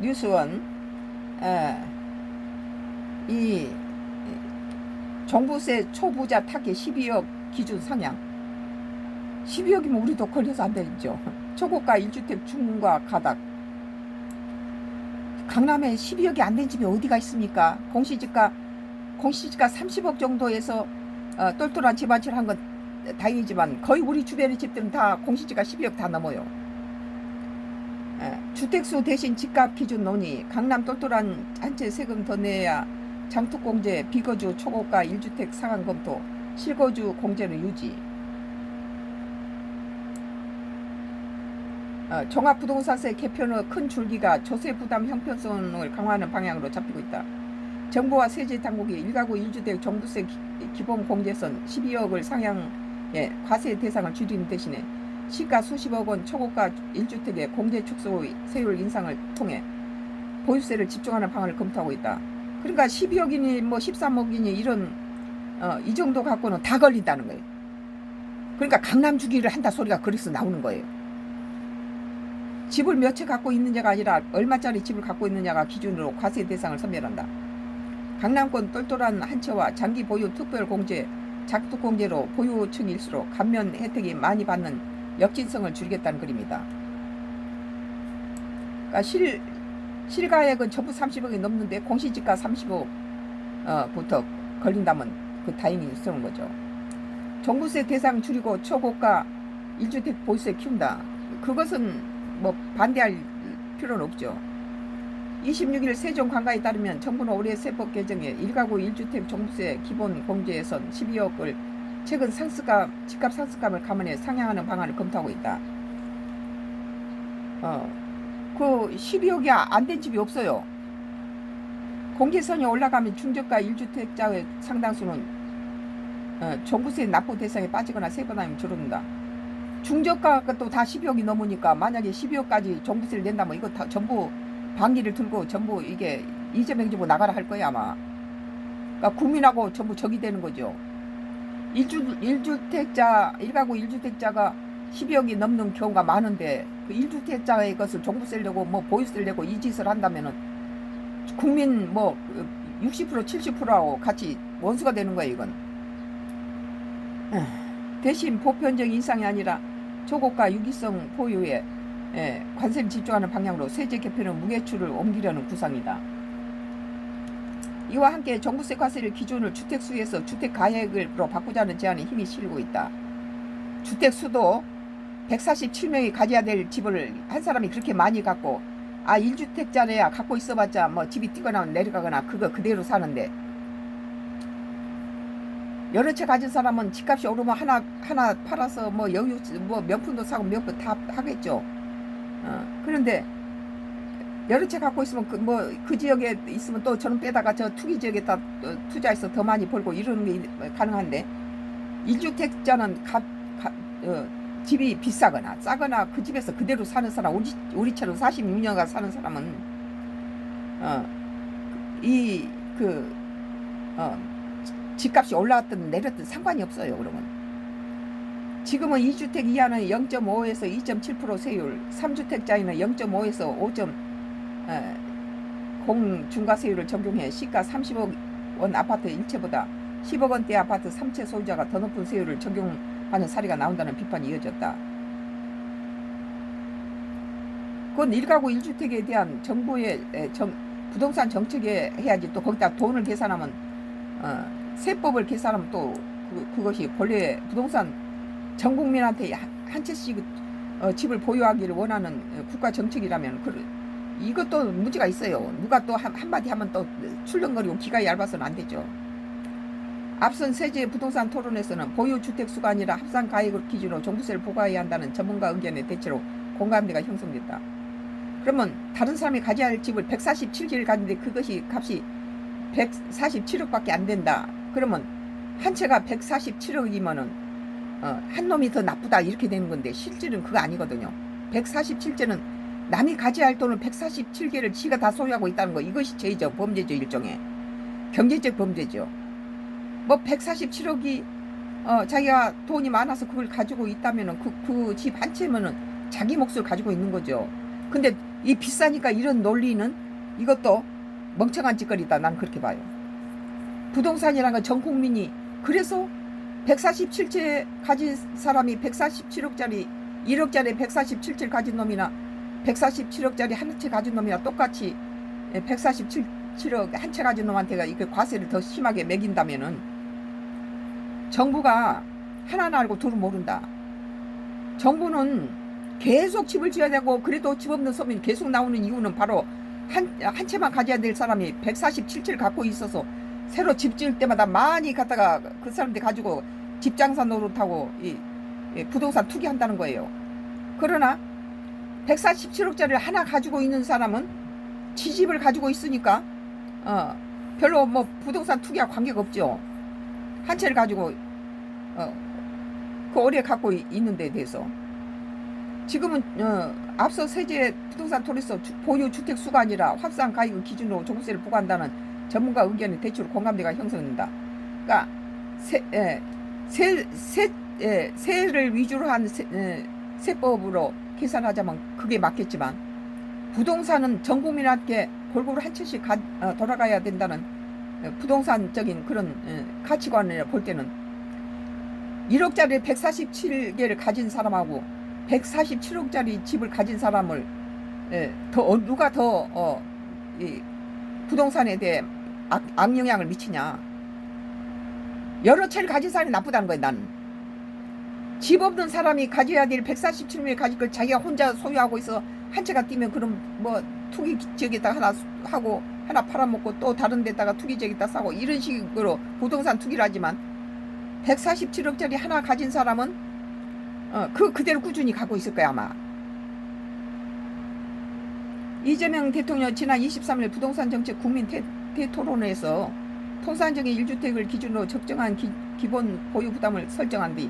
뉴스원 이 종부세 초부자 타겟 12억 기준 상향. 12억이면 우리도 걸려서 안 되죠. 초고가 1주택 중과 가닥. 강남에 12억이 안 된 집이 어디가 있습니까? 공시지가 30억 정도에서 똘똘한 집 한 채를 한 건 다행이지만 거의 우리 주변의 집들은 다 공시지가 12억 다 넘어요. 주택수 대신 집값 기준 논의. 강남 똘똘한 한 채 세금 더 내야 장투공제. 비거주 초고가 1주택 상한 검토. 실거주 공제는 유지. 종합부동산세 개편의 큰 줄기가 조세 부담 형평성을 강화하는 방향으로 잡히고 있다. 정부와 세제 당국이 1가구 1주택 종부세 기본 공제선 12억을 상향해 과세 대상을 줄이는 대신에 시가 수십억 원 초고가 1주택의 공제 축소 세율 인상을 통해 보유세를 집중하는 방안을 검토하고 있다. 그러니까 12억이니 뭐 13억이니 이런 이 정도 갖고는 다 걸린다는 거예요. 그러니까 강남 주기를 한다 소리가 그래서 나오는 거예요. 집을 몇 채 갖고 있느냐가 아니라 얼마짜리 집을 갖고 있느냐가 기준으로 과세 대상을 선별한다. 강남권 똘똘한 한 채와 장기 보유 특별 공제, 작두 공제로 보유층일수록 감면 혜택이 많이 받는 역진성을 줄이겠다는 그림이다. 그러니까 실가액은 전부 30억이 넘는데 공시지가 30억부터 걸린다면 그 다행스러운 거죠. 종부세 대상 줄이고 초고가 1주택 보유세 키운다. 그것은 뭐 반대할 필요는 없죠. 26일 세종관가에 따르면 정부는 올해 세법 개정에 1가구 1주택 종부세 기본 공제선 12억을 최근 집값 상승감을 감안해 상향하는 방안을 검토하고 있다. 그 12억이 안 된 집이 없어요. 공제선이 올라가면 중저가 1주택자의 상당수는 종부세 납부 대상에 빠지거나 세분하면 줄어든다. 중저가가 또 다 12억이 넘으니까 만약에 12억까지 종부세를 낸다면 이거 다 전부 방기를 들고 전부 이게 이재명 정부 나가라 할 거야 아마. 그러니까 국민하고 전부 적이 되는 거죠. 1주택자 1가구 1주택자가 12억이 넘는 경우가 많은데 그 1주택자의 것을 종부세를 내고 뭐 보유세를 내고 이 짓을 한다면은 국민 뭐 60% 70%하고 같이 원수가 되는 거예요 이건. 대신 보편적 인상이 아니라 초고가 유기성 보유에 관세를 집중하는 방향으로 세제 개편은 무게추를 옮기려는 구상이다. 이와 함께 종부세 과세를 기준을 주택수에서 주택가액으로 바꾸자는 제안에 힘이 실리고 있다. 주택수도 147명이 가져야 될 집을 한 사람이 그렇게 많이 갖고 1주택자래야 갖고 있어봤자 뭐 집이 뛰거나 내려가거나 그거 그대로 사는데 여러 채 가진 사람은 집값이 오르면 하나 팔아서 뭐 여유 뭐 명품도 사고 명품 다 하겠죠. 그런데 여러 채 갖고 있으면 그 지역에 있으면 또 저는 빼다가 저 투기 지역에다 투자해서 더 많이 벌고 이러는 게 가능한데 1주택자는 집이 비싸거나 싸거나 그 집에서 그대로 사는 사람 우리처럼 46년간 사는 사람은 집값이 올라갔든 내렸든 상관이 없어요. 그러면 지금은 2주택 이하는 0.5에서 2.7% 세율, 3주택자에는 0.5에서 5.0 중과세율을 적용해 시가 30억 원 아파트 1채보다 10억 원대 아파트 3채 소유자가 더 높은 세율을 적용하는 사례가 나온다는 비판이 이어졌다. 그건 1가구 1주택에 대한 정부의 부동산 정책에 해야지. 또 거기다 돈을 계산하면 세법을 계산하면 또 그것이 본래 부동산 전 국민한테 한 채씩 집을 보유하기를 원하는 국가 정책이라면 이것도 문제가 있어요. 누가 또 한마디 하면 또 출렁거리고 기가 얇아서는 안 되죠. 앞선 세제 부동산 토론에서는 보유주택 수가 아니라 합산 가액을 기준으로 종부세를 부과해야 한다는 전문가 의견에 대체로 공감대가 형성됐다. 그러면 다른 사람이 가져야 할 집을 147개를 가진데 그것이 값이 147억밖에 안 된다. 그러면 한 채가 147억이면은 한 놈이 더 나쁘다 이렇게 되는 건데 실질은 그거 아니거든요. 147채는 남이 가져야 할 돈을 147개를 지가 다 소유하고 있다는 거. 이것이 죄죠. 범죄죠. 일종의 경제적 범죄죠. 뭐 147억이 자기가 돈이 많아서 그걸 가지고 있다면은 그 집 한 채면은 자기 몫을 가지고 있는 거죠. 근데 이 비싸니까 이런 논리는 이것도 멍청한 짓거리다. 난 그렇게 봐요. 부동산이란 건 전 국민이, 그래서 147채 가진 사람이 147억짜리 1억짜리 147채 가진 놈이나 147억짜리 한 채 가진 놈이나 똑같이 147억 한 채 가진 놈한테가 이렇게 과세를 더 심하게 매긴다면은 정부가 하나는 알고 둘은 모른다. 정부는 계속 집을 지어야 되고, 그래도 집 없는 서민이 계속 나오는 이유는 바로 한 채만 가져야 될 사람이 147채를 갖고 있어서 새로 집 지을 때마다 많이 갖다가 그 사람들 가지고 집 장사 노릇하고 이 부동산 투기한다는 거예요. 그러나 147억짜리를 하나 가지고 있는 사람은 지 집을 가지고 있으니까 별로 뭐 부동산 투기와 관계가 없죠. 한 채를 가지고 그 오래 갖고 있는 데 대해서 지금은 앞서 세제 부동산 토지서 보유 주택 수가 아니라 합산 가액 기준으로 종부세를 부과한다는 전문가 의견에 대체로 공감대가 형성된다. 그러니까 세를 위주로 한 세법으로 계산하자면 그게 맞겠지만, 부동산은 전 국민한테 골고루 한 채씩 돌아가야 된다는 부동산적인 그런 가치관을 볼 때는 1억짜리 147개를 가진 사람하고 147억짜리 집을 가진 사람을 누가 더 이 부동산에 대해 악영향을 미치냐. 여러 채를 가진 사람이 나쁘다는 거예요. 나는 집 없는 사람이 가져야 될 147명이 가질 걸 자기가 혼자 소유하고 있어 한 채가 뛰면 그럼 뭐 투기 지역에다 하나 하고 하나 팔아먹고 또 다른 데다가 투기 지역에다 사고 이런 식으로 부동산 투기를 하지만 147억짜리 하나 가진 사람은 그대로 꾸준히 갖고 있을 거야 아마. 이재명 대통령 지난 23일 부동산 정책 국민 대토론회에서 통상적인 1주택을 기준으로 적정한 기본 보유 부담을 설정한 뒤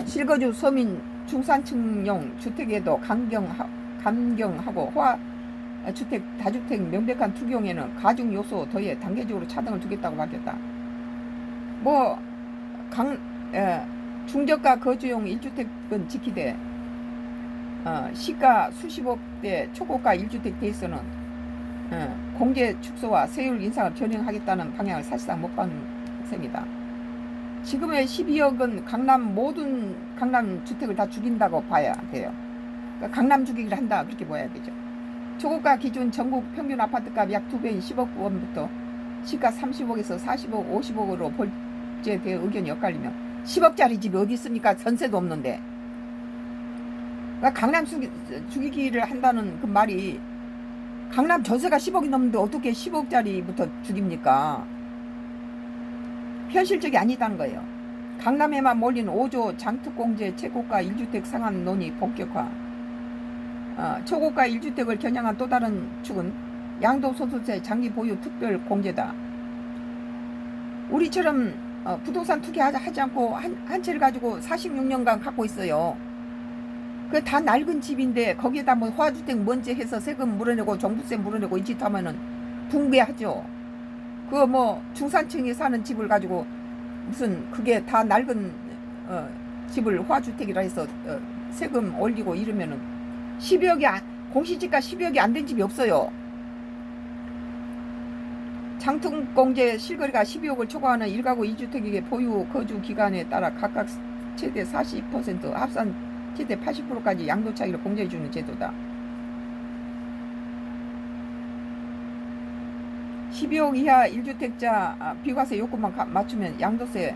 실거주 서민 중산층용 주택에도 감경하고 호화주택 다주택 명백한 투기용에는 가중 요소 더해 단계적으로 차등을 두겠다고 밝혔다. 뭐 중저가 거주용 1주택은 지키되 시가 수십억대 초고가 1주택 대해서는 공제 축소와 세율 인상을 변형하겠다는 방향을 사실상 못 본 셈이다. 지금의 12억은 모든 강남 주택을 다 죽인다고 봐야 돼요. 그러니까 강남 죽이기를 한다 그렇게 봐야 되죠. 초고가 기준 전국 평균 아파트값 약 2배인 10억 원부터 시가 30억에서 40억, 50억으로 볼지에 대해 의견이 엇갈리며 10억짜리 집이 어디 있습니까? 전세도 없는데. 그러니까 강남 죽이기를 한다는 그 말이, 강남 전세가 10억이 넘는데 어떻게 10억짜리부터 죽입니까? 현실적이 아니다는 거예요. 강남에만 몰린 5조 장특공제 최고가 1주택 상한 논의 본격화. 초고가 1주택을 겨냥한 또 다른 축은 양도소득세 장기 보유 특별 공제다. 우리처럼 부동산 투기하지 않고 한 채를 가지고 46년간 갖고 있어요. 그 다 낡은 집인데 거기에다 뭐 화주택 먼저 해서 세금 물어내고 종부세 물어내고 이 짓 하면은 붕괴하죠. 그 뭐 중산층에 사는 집을 가지고 무슨 그게 다 낡은 집을 화주택이라 해서 세금 올리고 이러면은 12억이 공시지가 12억이 안 된 집이 없어요. 장특공제 실거래가 12억을 초과하는 1가구 2주택에게 보유 거주 기간에 따라 각각 최대 40% 합산 최대 80%까지 양도 차익을 공제해주는 제도다. 12억 이하 1주택자 비과세 요건만 맞추면 양도세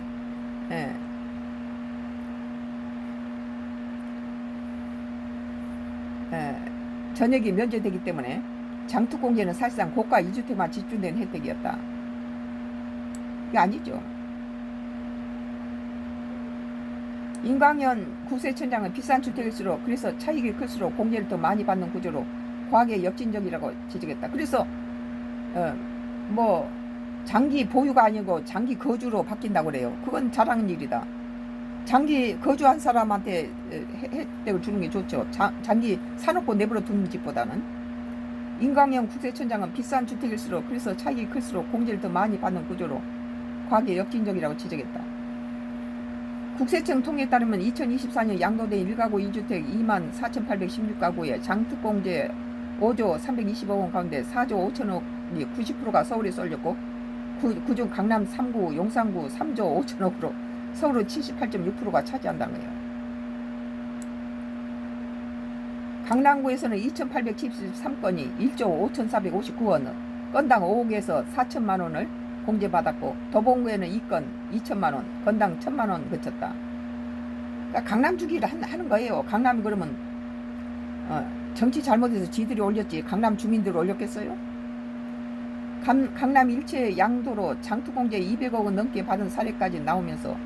전액이 면제되기 때문에 장특공제는 사실상 고가 2주택만 집중된 혜택이었다. 이게 아니죠. 임광현 국세청장은 비싼 주택일수록 그래서 차익이 클수록 공제를 더 많이 받는 구조로 과하게 역진적이라고 지적했다. 그래서 뭐 장기 보유가 아니고 장기 거주로 바뀐다고 그래요. 그건 잘하는 일이다. 장기 거주한 사람한테 혜택을 주는 게 좋죠. 장기 사놓고 내버려 두는 집보다는. 임광현 국세청장은 비싼 주택일수록 그래서 차익이 클수록 공제를 더 많이 받는 구조로 과하게 역진적이라고 지적했다. 국세청 통계에 따르면 2024년 양도된 1가구 2주택 24,816가구에 장특공제 5조 320억 원 가운데 4조 5천억이 90%가 서울에 쏠렸고 그중 강남 3구, 용산구 3조 5천억으로 서울은 78.6%가 차지한다는 거예요. 강남구에서는 2,873건이 1조 5,459원, 건당 5억에서 4천만 원을 공제받았고 도봉구에는 2건 2천만 원, 건당 1,000만 원 그쳤다. 그러니까 강남 주기를 하는 거예요. 강남이 그러면 정치 잘못해서 지들이 올렸지 강남 주민들 올렸겠어요? 강남 일체 양도로 장투공제 200억 원 넘게 받은 사례까지 나오면서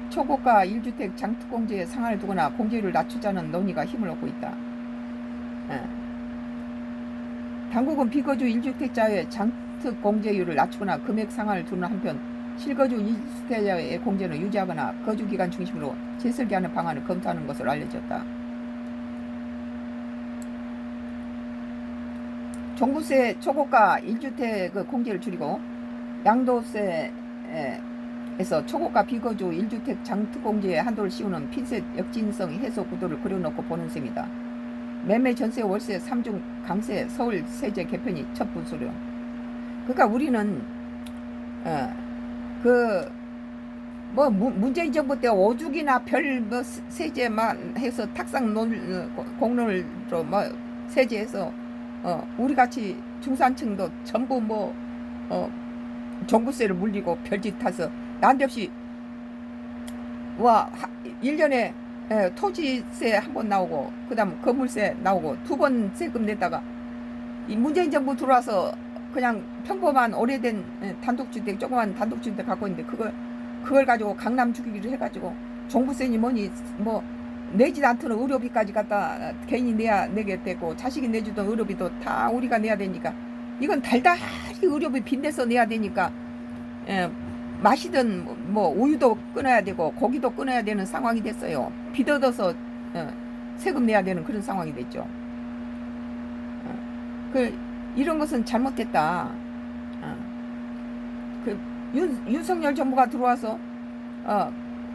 초고가 1주택 장투공제에 상한을 두거나 공제율을 낮추자는 논의가 힘을 얻고 있다. 당국은 비거주 1주택자의 장투공제율을 낮추거나 금액 상한을 두는 한편 실거주 1주택자의 공제는 유지하거나 거주기간 중심으로 재설계하는 방안을 검토하는 것으로 알려졌다. 종부세 초고가 1주택 공제를 줄이고 양도세에서 초고가 비거주 1주택 장투공제에 한도를 씌우는 핀셋 역진성 해소 구도를 그려놓고 보는 셈이다. 매매 전세 월세 3중 강세 서울 세제 개편이 첫 분수령. 그러니까 우리는 문재인 정부 때 오죽이나 별 세제만 해서 탁상 공론으로 세제해서 우리같이 중산층도 전부 종부세를 물리고 별짓 타서 난데없이 1년에 토지세 한 번 나오고 그 다음 건물세 나오고 2번 세금 냈다가 이 문재인 정부 들어와서 그냥 평범한 오래된 단독주택 조그만 단독주택 갖고 있는데 그걸 가지고 강남 주기를 해가지고 종부세니 뭐니 내지도 않던 의료비까지 갖다 개인이 내게 되고 자식이 내주던 의료비도 다 우리가 내야 되니까 이건 달달이 의료비 빚내서 내야 되니까 마시던 우유도 끊어야 되고 고기도 끊어야 되는 상황이 됐어요. 빚 얻어서 세금 내야 되는 그런 상황이 됐죠. 이런 것은 잘못됐다. 윤석열 정부가 들어와서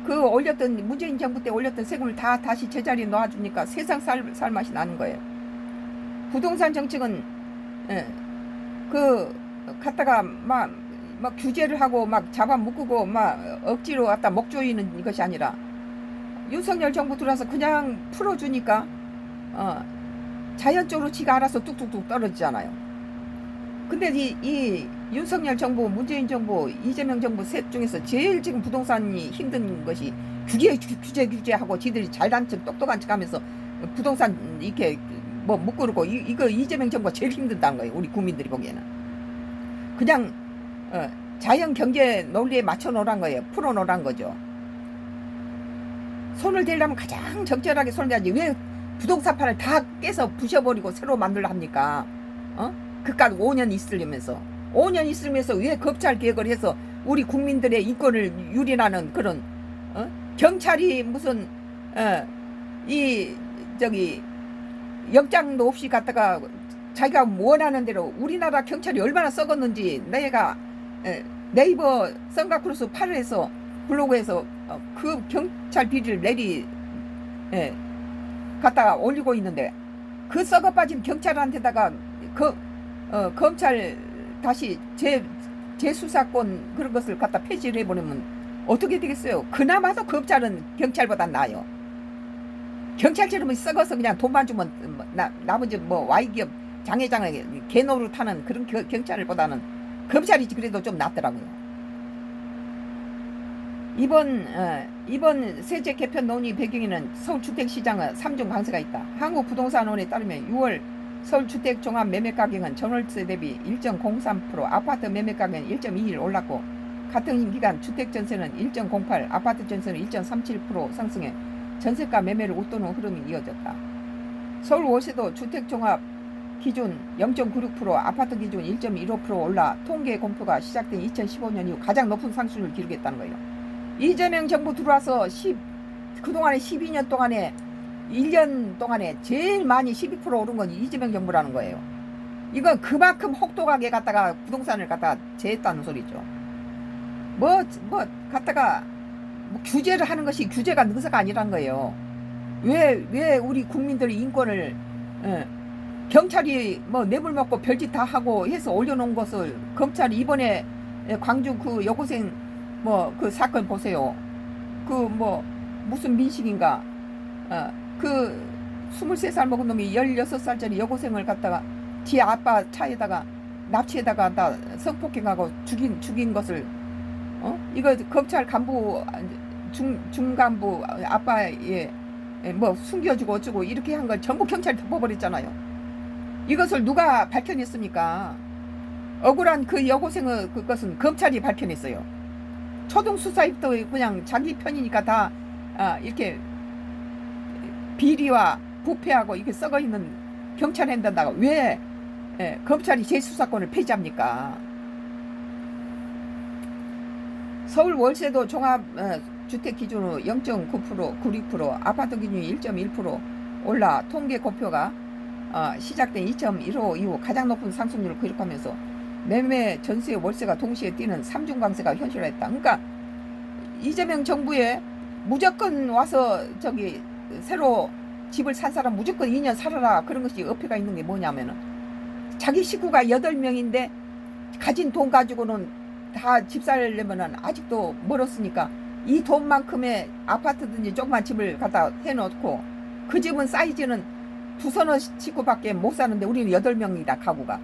올렸던 문재인 정부 때 올렸던 세금을 다 다시 제자리에 놓아주니까 세상 살 맛이 나는 거예요. 부동산 정책은 갖다가 막 규제를 하고 막 잡아묶고 막 억지로 갖다 목 조이는 것이 아니라 윤석열 정부 들어와서 그냥 풀어주니까 자연적으로 지가 알아서 뚝뚝뚝 떨어지잖아요. 근데 이 윤석열 정부, 문재인 정부, 이재명 정부 셋 중에서 제일 지금 부동산이 힘든 것이 규제하고 지들이 잘난 척 똑똑한 척 하면서 부동산 이렇게 묶으르고 이거 이재명 정부가 제일 힘들다는 거예요. 우리 국민들이 보기에는. 그냥 자연 경제 논리에 맞춰 놓으란 거예요. 풀어 놓으란 거죠. 손을 대려면 가장 적절하게 손을 대야지. 왜 부동산판을 다 깨서 부셔버리고 새로 만들려 합니까? 그깟 5년 있으려면서 5년 있으면서 왜 검찰 개혁을 해서 우리 국민들의 인권을 유린하는 그런 경찰이 무슨 영장도 없이 갖다가 자기가 원하는 대로 우리나라 경찰이 얼마나 썩었는지 내가 네이버 선가크루스 8에서 블로그에서 그 경찰 비리를 갖다가 올리고 있는데 그 썩어 빠진 경찰한테다가 검찰 다시 재수사권 그런 것을 갖다 폐지를 해버리면 어떻게 되겠어요? 그나마도 검찰은 경찰보다 나아요. 경찰처럼 썩어서 그냥 돈만 주면 나머지 Y기업 장회장에 개노릇하는 그런 경찰보다는 검찰이 그래도 좀 낫더라고요. 이번 세제 개편 논의 배경에는 서울주택시장의 3중 강세가 있다. 한국부동산원에 따르면 6월 서울주택 종합 매매가격은 전월세 대비 1.03%, 아파트 매매가격은 1.21 올랐고 같은 기간 주택전세는 1.08, 아파트 전세는 1.37% 상승해 전세가 매매를 웃도는 흐름이 이어졌다. 서울 월세도 주택 종합 기준 0.96%, 아파트 기준 1.15% 올라 통계 공표가 시작된 2015년 이후 가장 높은 상승률을 기록했다는 거예요. 이재명 정부 들어와서 그동안에 12년 동안에 1년 동안에 제일 많이 12% 오른 건 이재명 정부라는 거예요. 이건 그만큼 혹독하게 갖다가 부동산을 갖다가 제했다는 소리죠. 갖다가 규제를 하는 것이 규제가 능사가 아니란 거예요. 왜 우리 국민들의 인권을 경찰이 뭐 뇌물 먹고 별짓 다 하고 해서 올려놓은 것을 검찰이 이번에 광주 그 여고생 뭐 그 사건 보세요. 그 뭐 무슨 민식인가 그 23살 먹은 놈이 16살짜리 여고생을 갖다가 뒤에 아빠 차에다가 납치에다가 다 성폭행하고 죽인 것을 이거 검찰 간부 중간부 아빠의 뭐 숨겨주고 어쩌고 이렇게 한 걸 전부 경찰이 덮어버렸잖아요. 이것을 누가 밝혀냈습니까? 억울한 그 여고생의 그것은 검찰이 밝혀냈어요. 초등수사입도 그냥 자기 편이니까 다 이렇게 비리와 부패하고 이렇게 썩어있는 경찰 행단다가 왜 검찰이 재수사권을 폐지합니까? 서울 월세도 종합 주택 기준으로 0.9%, 96%, 아파트 기준이 1.1% 올라 통계 고표가 시작된 2015 이후 가장 높은 상승률을 기록하면서 매매, 전세, 월세가 동시에 뛰는 삼중 강세가 현실화했다. 그러니까 이재명 정부에 무조건 와서 저기 새로 집을 산 사람 무조건 2년 살아라 그런 것이 어폐가 있는 게 뭐냐면은 자기 식구가 8명인데 가진 돈 가지고는 다 집 살려면은 아직도 멀었으니까 이 돈만큼의 아파트든지 조그만 집을 갖다 해놓고 그 집은 사이즈는 두서너 식구밖에 못 사는데 우리는 8명이다 가구가.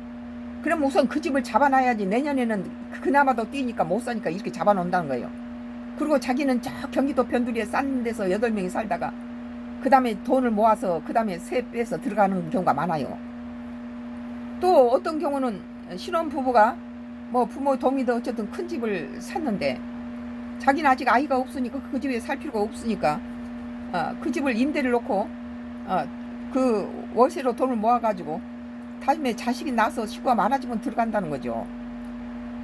그럼 우선 그 집을 잡아놔야지 내년에는 그나마도 뛰니까 못 사니까 이렇게 잡아놓는다는 거예요. 그리고 자기는 저 경기도 변두리에 싼 데서 8명이 살다가 그 다음에 돈을 모아서 그 다음에 세 빼서 들어가는 경우가 많아요. 또 어떤 경우는 신혼부부가 뭐 부모 도움이든 어쨌든 큰 집을 샀는데 자기는 아직 아이가 없으니까 그 집에 살 필요가 없으니까 그 집을 임대를 놓고 그 월세로 돈을 모아가지고 다음에 자식이 나서 식구가 많아지면 들어간다는 거죠.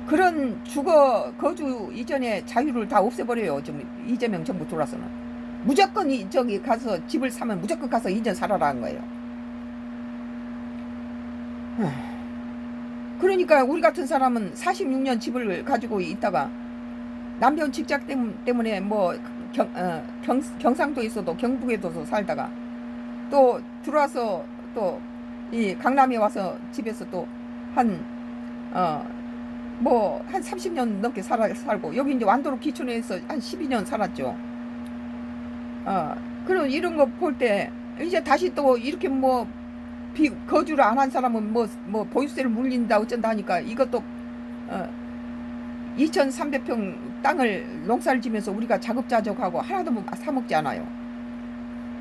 그런 주거 거주 이전의 자유를 다 없애버려요. 지금 이재명 정부 들어와서는 무조건 저기 가서 집을 사면 무조건 가서 이전 살아라는 거예요. 그러니까 우리 같은 사람은 46년 집을 가지고 있다가 남편 직장 때문에 뭐 경상도에 있어도 경북에도 살다가 또 들어와서 또 이 강남에 와서 집에서 또 한 30년 넘게 살고 여기 이제 완도로 기촌에서 한 12년 살았죠. 그럼 이런 거 볼 때 이제 다시 또 이렇게 뭐 거주를 안 한 사람은 뭐 보유세를 물린다 어쩐다 하니까 이것도 2,300평 땅을 농사를 지면서 우리가 자급자족하고 하나도 사먹지 않아요.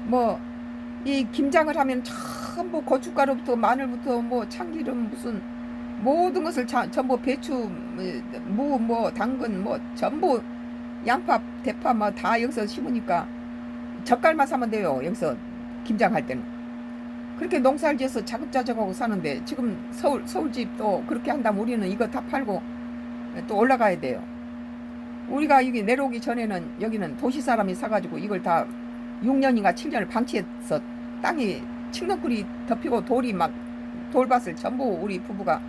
뭐 이 김장을 하면 전부 고춧가루부터 마늘부터 뭐 참기름 무슨 모든 것을 전부 배추 무 뭐 당근 뭐 전부 양파 대파 뭐 다 여기서 심으니까 젓갈만 사면 돼요. 여기서 김장할 때는 그렇게 농사를 지어서 자급자족하고 사는데 지금 서울집 또 그렇게 한다면 우리는 이거 다 팔고 또 올라가야 돼요. 우리가 여기 내려오기 전에는 여기는 도시 사람이 사가지고 이걸 다 6년인가 7년을 방치해서 땅이 칡너꿀이 덮이고 돌이 막 돌밭을 전부 우리 부부가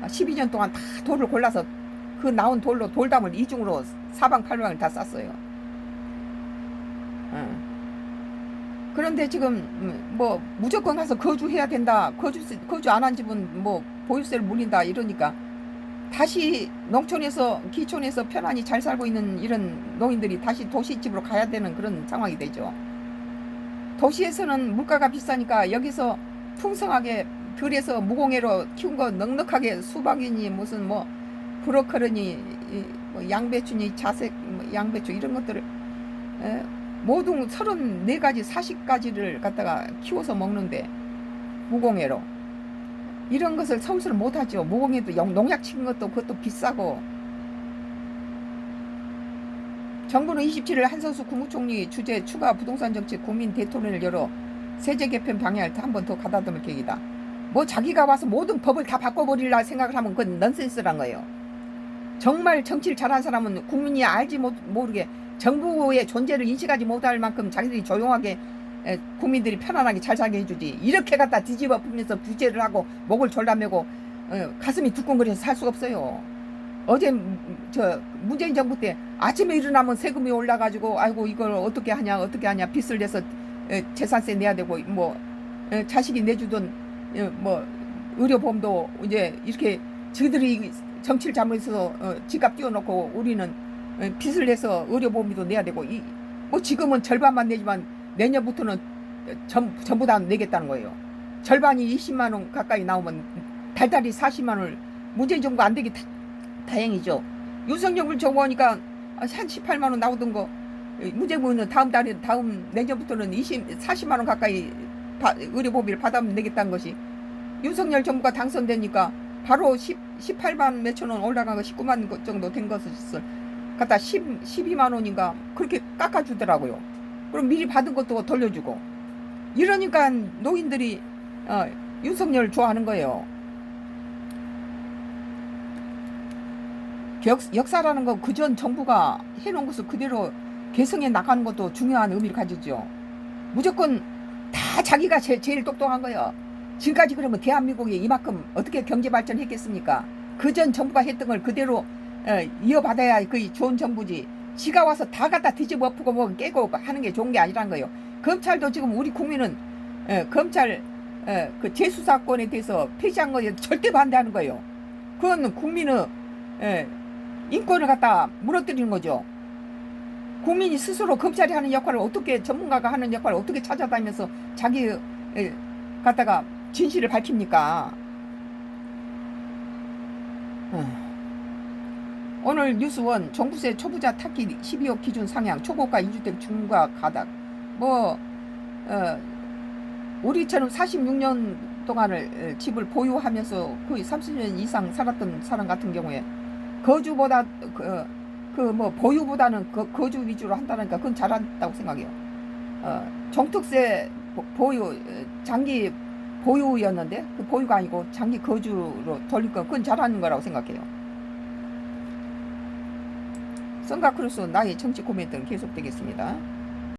12년 동안 다 돌을 골라서 그 나온 돌로 돌담을 이중으로 사방팔방을 다 쌌어요. 그런데 지금 뭐 무조건 가서 거주해야 된다. 거주 안 한 집은 뭐 보유세를 물린다 이러니까 다시 농촌에서 기촌에서 편안히 잘 살고 있는 이런 노인들이 다시 도시집으로 가야 되는 그런 상황이 되죠. 도시에서는 물가가 비싸니까 여기서 풍성하게 들에서 무공해로 키운 거 넉넉하게 수박이니 무슨 뭐 브로콜리니 뭐 양배추니 자색 뭐 양배추 이런 것들을 모든 34가지 40가지를 갖다가 키워서 먹는데 무공해로 이런 것을 서울서는 못하죠. 무공해도 농약 치는 것도 그것도 비싸고. 정부는 27일 한선수 국무총리 주재 추가 부동산 정책 국민 대토론을 열어 세제 개편 방향을 한 번 더 가다듬을 계획이다. 뭐 자기가 와서 모든 법을 다 바꿔버리려 생각을 하면 그건 넌센스란 거예요. 정말 정치를 잘한 사람은 국민이 알지 모르게 정부의 존재를 인식하지 못할 만큼 자기들이 조용하게 국민들이 편안하게 잘 살게 해주지. 이렇게 갖다 뒤집어 풀면서 규제를 하고 목을 졸라매고 가슴이 두근거려서 살 수가 없어요. 어제 저 문재인 정부 때 아침에 일어나면 세금이 올라가지고 아이고 이걸 어떻게 하냐 빚을 내서 재산세 내야 되고 뭐 자식이 내주던 뭐 의료보험도 이제 이렇게 저희들이 정치를 잘못해서 지갑 띄워놓고 우리는 빚을 내서 의료보험비도 내야 되고 뭐 지금은 절반만 내지만 내년부터는 전부 다 내겠다는 거예요. 절반이 20만 원 가까이 나오면 달달이 40만 원을 문재인 정부 안 되기 다행이죠. 윤석열 정부 하니까 한 18만 원 나오던 거 문재인은 다음 내년부터는 40만 원 가까이 의료보험비를 받아면 내겠다는 것이 윤석열 정부가 당선되니까 바로 18만 몇천 원 올라간 거 19만 정도 된 것을 갖다 12만 원인가 그렇게 깎아주더라고요. 그럼 미리 받은 것도 돌려주고 이러니까 노인들이 윤석열 좋아하는 거예요. 역사라는 건 그전 정부가 해놓은 것을 그대로 개성해 나가는 것도 중요한 의미를 가지죠. 무조건 다 자기가 제일 똑똑한 거예요. 지금까지 그러면 대한민국이 이만큼 어떻게 경제 발전했겠습니까? 그전 정부가 했던 걸 그대로 이어받아야 그 좋은 정부지. 지가 와서 다 갖다 뒤집어 엎고 뭐 깨고 하는 게 좋은 게 아니란 거예요. 검찰도 지금 우리 국민은 검찰 그 재수사권에 대해서 폐지한 거에 절대 반대하는 거예요. 그건 국민의 인권을 갖다 무너뜨리는 거죠. 국민이 스스로 검찰이 하는 역할을 어떻게 전문가가 하는 역할을 어떻게 찾아다니면서 자기 갖다가 진실을 밝힙니까? 오늘 뉴스원 종부세 초부자 탁기 12억 기준 상향 초고가 2주택 중과 가닥 우리처럼 46년 동안을 집을 보유하면서 거의 30년 이상 살았던 사람 같은 경우에 거주보다 뭐 보유보다는 거주 위주로 한다니까 그건 잘한다고 생각해요. 종특세 보유 장기 보유였는데 그 보유가 아니고 장기 거주로 돌릴 거 그건 잘하는 거라고 생각해요. 선가크루스 나의 정치 코멘트는 계속되겠습니다.